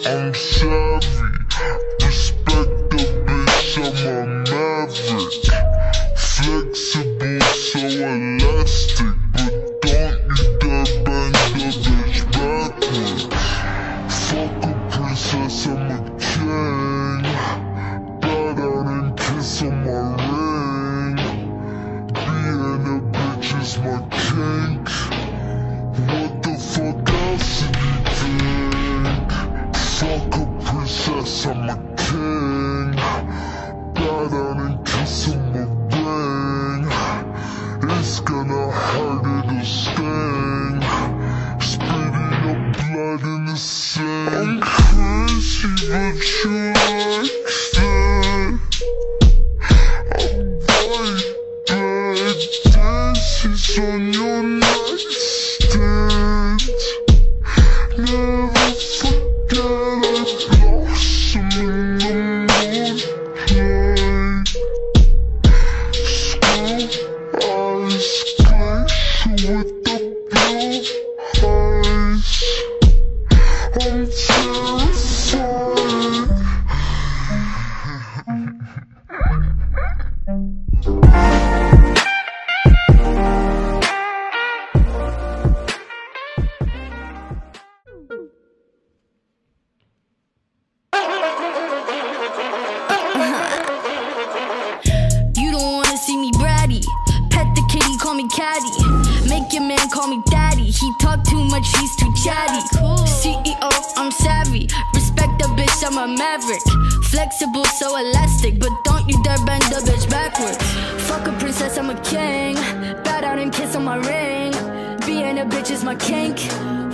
I'm savvy. Respect the bitch, I'm a maverick. Flexible, so elastic, but don't you dare bend the bitch backwards. Fuck a princess, I'm a king. Bow down and kiss on my ring. Being a bitch is my kink. What the fuck else did you think? Fuck a princess, I'm a king. Bow down and kiss on my ring. It's gonna hurt, it'll sting. Spitting up blood in the sink. I'm crazy, but you like that. I'm right back, dances on your nightstand. Never forget I blossom in the moonlight. School eyes, glacier with the blue eyes. I'm terrified. You don't wanna see me bratty. Pet the kitty, call me caddy. Make your man call me daddy. He talk too much, he's too chatty. CEO, I'm savvy. Respect the bitch, I'm a maverick. Flexible, so elastic, but don't you dare bend the bitch backwards. Fuck a princess, I'm a king. Bow down and kiss on my ring. Being a bitch is my kink.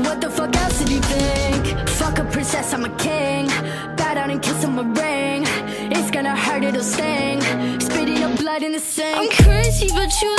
What the fuck else did you think? Fuck a princess, I'm a king. Bow down and kiss on my ring. It's gonna hurt, it'll sting. Spitting up blood in the sink. I'm crazy, but you